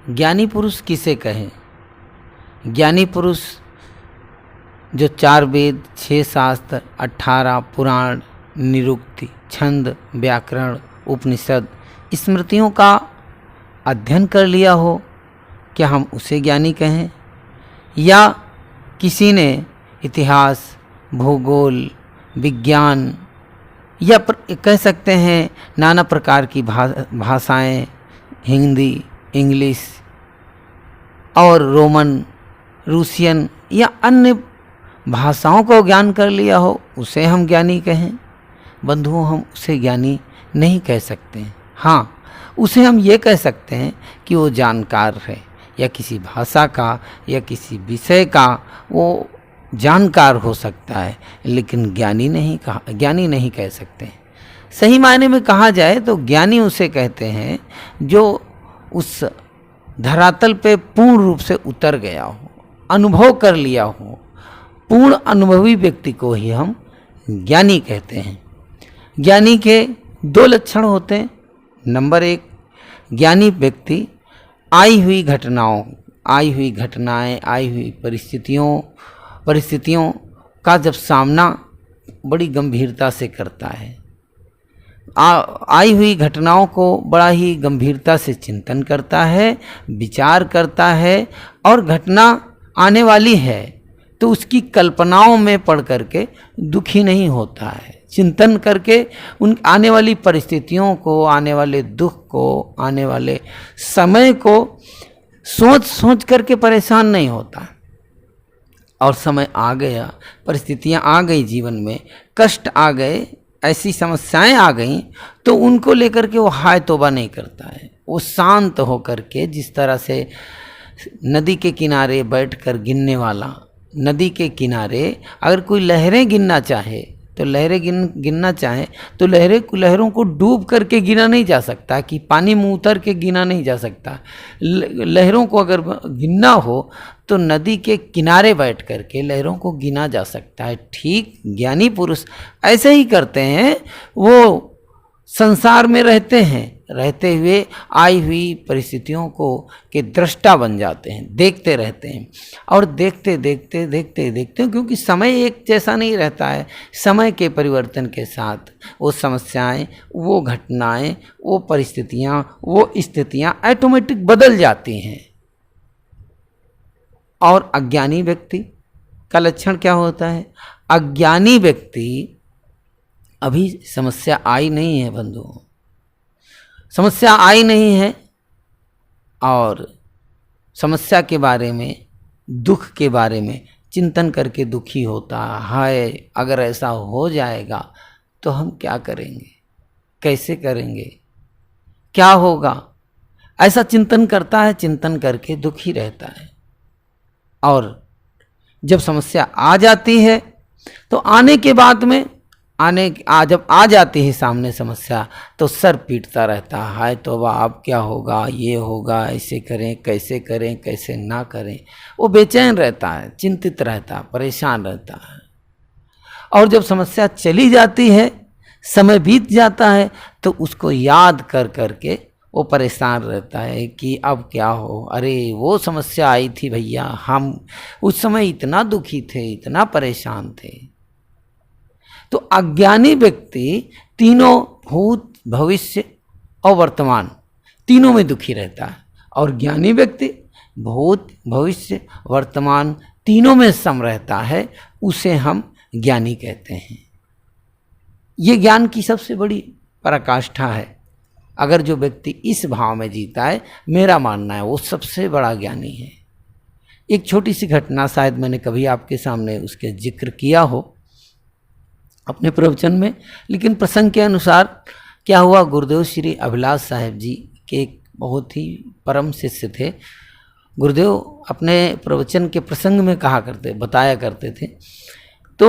ज्ञानी पुरुष किसे कहें? ज्ञानी पुरुष जो 4 वेद, 6 शास्त्र, 18 पुराण, निरुक्ति, छंद, व्याकरण, उपनिषद, स्मृतियों का अध्ययन कर लिया हो, क्या हम उसे ज्ञानी कहें? या किसी ने इतिहास, भूगोल, विज्ञान या कह सकते हैं नाना प्रकार की भाषाएं, हिंदी, इंग्लिश और रोमन, रूसियन या अन्य भाषाओं को ज्ञान कर लिया हो, उसे हम ज्ञानी कहें? बंधुओं, हम उसे ज्ञानी नहीं कह सकते हैं। हाँ, उसे हम ये कह सकते हैं कि वो जानकार है, या किसी भाषा का या किसी विषय का वो जानकार हो सकता है, लेकिन ज्ञानी नहीं कह सकते। सही मायने में कहा जाए तो ज्ञानी उसे कहते हैं जो उस धरातल पे पूर्ण रूप से उतर गया हो, अनुभव कर लिया हो। पूर्ण अनुभवी व्यक्ति को ही हम ज्ञानी कहते हैं। ज्ञानी के 2 लक्षण होते हैं। नंबर 1, ज्ञानी व्यक्ति आई हुई घटनाएं, आई हुई परिस्थितियों का जब सामना बड़ी गंभीरता से करता है, आई हुई घटनाओं को बड़ा ही गंभीरता से चिंतन करता है, विचार करता है, और घटना आने वाली है तो उसकी कल्पनाओं में पढ़ करके दुखी नहीं होता है। चिंतन करके उन आने वाली परिस्थितियों को, आने वाले दुख को, आने वाले समय को सोच करके परेशान नहीं होता। और समय आ गया, परिस्थितियां आ गई, जीवन में कष्ट आ गए, ऐसी समस्याएं आ गई, तो उनको लेकर के वो हाय तौबा नहीं करता है। वो शांत होकर के, जिस तरह से नदी के किनारे बैठकर गिनने वाला, नदी के किनारे अगर कोई लहरें गिनना चाहे तो लहरों को डूब करके गिना नहीं जा सकता, कि पानी में उतर के गिना नहीं जा सकता। लहरों को अगर गिनना हो तो नदी के किनारे बैठ करके लहरों को गिना जा सकता है। ठीक ज्ञानी पुरुष ऐसे ही करते हैं। वो संसार में रहते हुए आई हुई परिस्थितियों को के दृष्टा बन जाते हैं, देखते रहते हैं, और देखते क्योंकि समय एक जैसा नहीं रहता है। समय के परिवर्तन के साथ वो समस्याएं, वो घटनाएं, वो परिस्थितियां, वो स्थितियां ऑटोमेटिक बदल जाती हैं। और अज्ञानी व्यक्ति का लक्षण क्या होता है? अज्ञानी व्यक्ति, अभी समस्या आई नहीं है बंधुओं, समस्या आई नहीं है, और समस्या के बारे में, दुख के बारे में चिंतन करके दुखी होता है। अगर ऐसा हो जाएगा तो हम क्या करेंगे, कैसे करेंगे, क्या होगा, ऐसा चिंतन करता है। चिंतन करके दुखी रहता है। और जब समस्या आ जाती है तो आने के बाद में जब आ जाती है सामने समस्या, तो सर पीटता रहता है, हाय तौबा, अब क्या होगा, ये होगा, ऐसे करें, कैसे ना करें। वो बेचैन रहता है, चिंतित रहता है, परेशान रहता है। और जब समस्या चली जाती है, समय बीत जाता है, तो उसको याद कर करके वो परेशान रहता है कि अब क्या हो, अरे वो समस्या आई थी भैया, हम उस समय इतना दुखी थे, इतना परेशान थे। तो अज्ञानी व्यक्ति तीनों, भूत, भविष्य और वर्तमान, तीनों में दुखी रहता है। और ज्ञानी व्यक्ति भूत, भविष्य, वर्तमान तीनों में सम रहता है, उसे हम ज्ञानी कहते हैं। ये ज्ञान की सबसे बड़ी पराकाष्ठा है। अगर जो व्यक्ति इस भाव में जीता है, मेरा मानना है वो सबसे बड़ा ज्ञानी है। एक छोटी सी घटना, शायद मैंने कभी आपके सामने उसके जिक्र किया हो अपने प्रवचन में, लेकिन प्रसंग के अनुसार क्या हुआ, गुरुदेव श्री अभिलाष साहेब जी के एक बहुत ही परम शिष्य थे। गुरुदेव अपने प्रवचन के प्रसंग में बताया करते थे। तो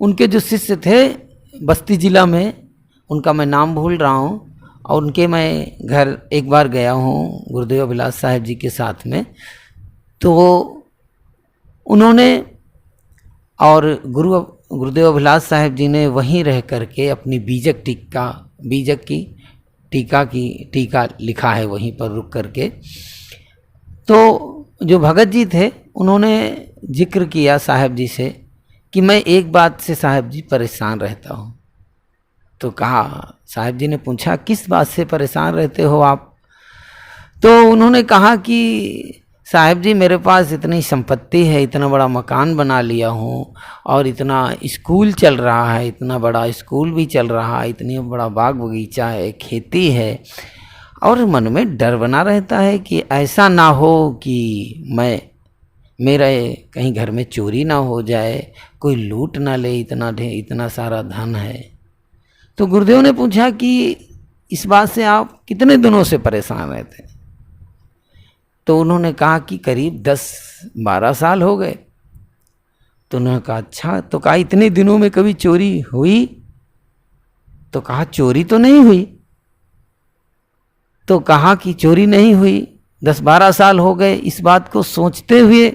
उनके जो शिष्य थे बस्ती जिला में, उनका मैं नाम भूल रहा हूँ, और उनके मैं घर एक बार गया हूँ गुरुदेव अभिलाष साहेब जी के साथ में। तो उन्होंने और गुरुदेव अभिलाष साहेब जी ने वहीं रह करके अपनी बीजक की टीका लिखा है, वहीं पर रुक करके। तो जो भगत जी थे उन्होंने जिक्र किया साहब जी से कि मैं एक बात से साहब जी परेशान रहता हूँ। तो कहा, साहब जी ने पूछा किस बात से परेशान रहते हो आप? तो उन्होंने कहा कि साहब जी मेरे पास इतनी संपत्ति है, इतना बड़ा मकान बना लिया हूँ और इतना स्कूल चल रहा है, इतना बड़ा स्कूल भी चल रहा है, इतनी बड़ा बाग बगीचा है, खेती है, और मन में डर बना रहता है कि ऐसा ना हो कि मेरा कहीं घर में चोरी ना हो जाए, कोई लूट ना ले, इतना सारा धन है। तो गुरुदेव ने पूछा कि इस बात से आप कितने दिनों से परेशान रहते? तो उन्होंने कहा कि करीब 10-12 साल हो गए। तो उन्होंने कहा अच्छा, तो कहा इतने दिनों में कभी चोरी हुई? तो कहा चोरी तो नहीं हुई। तो कहा कि चोरी नहीं हुई, 10-12 साल हो गए इस बात को सोचते हुए।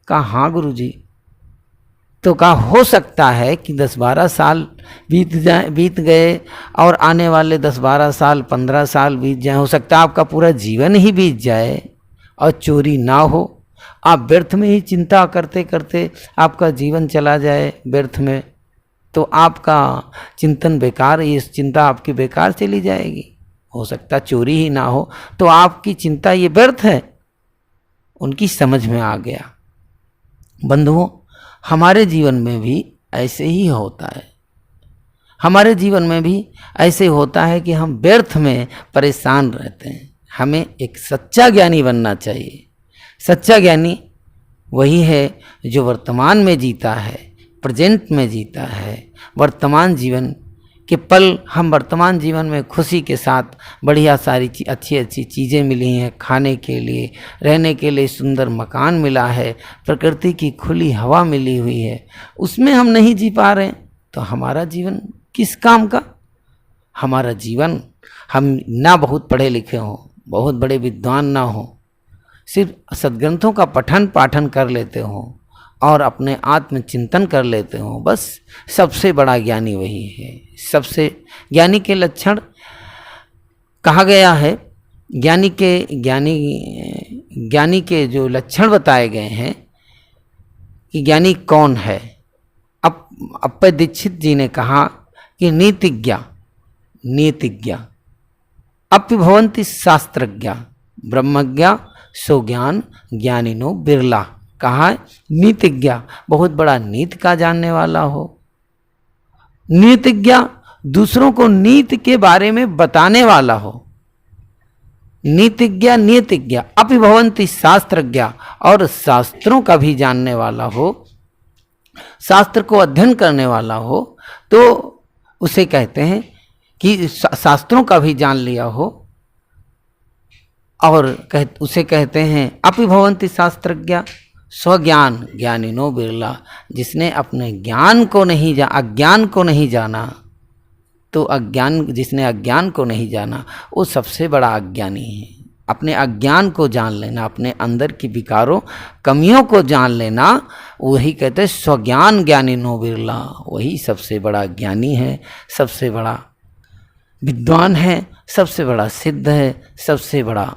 कहा हाँ गुरुजी। तो कहा हो सकता है कि 10-12 साल बीत गए और आने वाले 10-12 साल 15 साल बीत जाए, हो सकता है आपका पूरा जीवन ही बीत जाए और चोरी ना हो। आप व्यर्थ में ही चिंता करते करते आपका जीवन चला जाए व्यर्थ में, तो आपका चिंतन बेकार, ये चिंता आपकी बेकार चली जाएगी। हो सकता चोरी ही ना हो, तो आपकी चिंता ये व्यर्थ है। उनकी समझ में आ गया। बंधुओं, हमारे जीवन में भी ऐसे ही होता है। हमारे जीवन में भी ऐसे होता है कि हम व्यर्थ में परेशान रहते हैं। हमें एक सच्चा ज्ञानी बनना चाहिए। सच्चा ज्ञानी वही है जो वर्तमान में जीता है, प्रेजेंट में जीता है। वर्तमान जीवन के पल, हम वर्तमान जीवन में खुशी के साथ बढ़िया सारी अच्छी अच्छी चीज़ें मिली हैं, खाने के लिए, रहने के लिए सुंदर मकान मिला है, प्रकृति की खुली हवा मिली हुई है, उसमें हम नहीं जी पा रहे हैं तो हमारा जीवन किस काम का? हमारा जीवन, हम ना बहुत पढ़े लिखे हों, बहुत बड़े विद्वान ना हों, सिर्फ सद्ग्रंथों का पठन पाठन कर लेते हों और अपने आत्मचिंतन कर लेते हों, बस सबसे बड़ा ज्ञानी वही है। सबसे ज्ञानी के लक्षण कहा गया है, ज्ञानी के जो लक्षण बताए गए हैं कि ज्ञानी कौन है। अप्पय दीक्षित जी ने कहा कि नीतिज्ञ अपि भवन्ति शास्त्रज्ञ ब्रह्मज्ञ सो ज्ञान ज्ञानिनो बिरला। कहा है नीतिज्ञ, बहुत बड़ा नीति का जानने वाला हो। नीतिज्ञ, दूसरों को नीति के बारे में बताने वाला हो। नीतिज्ञ अपि भवन्ति शास्त्रज्ञ, और शास्त्रों का भी जानने वाला हो, शास्त्र को अध्ययन करने वाला हो, तो उसे कहते हैं कि शास्त्रों का भी जान लिया हो, और उसे कहते हैं अपि भवन्ति शास्त्रज्ञ स्वज्ञान ज्ञानिनो बिरला। जिसने अपने अज्ञान को नहीं जाना, तो जिसने अज्ञान को नहीं जाना वो सबसे बड़ा अज्ञानी है। अपने अज्ञान को जान लेना, अपने अंदर की विकारों कमियों को जान लेना, वही कहते हैं स्वज्ञान ज्ञानिनो बिरला। वही सबसे बड़ा ज्ञानी है, सबसे बड़ा विद्वान है, सबसे बड़ा सिद्ध है, सबसे बड़ा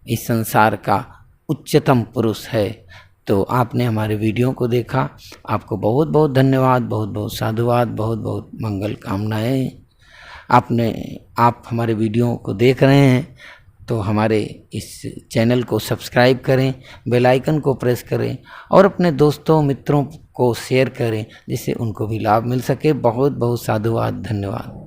इस संसार का उच्चतम पुरुष है। तो आपने हमारे वीडियो को देखा, आपको बहुत बहुत धन्यवाद, बहुत बहुत साधुवाद, बहुत बहुत मंगल कामनाएं। आप हमारे वीडियो को देख रहे हैं तो हमारे इस चैनल को सब्सक्राइब करें, बेल आइकन को प्रेस करें और अपने दोस्तों मित्रों को शेयर करें, जिससे उनको भी लाभ मिल सके। बहुत बहुत साधुवाद, धन्यवाद।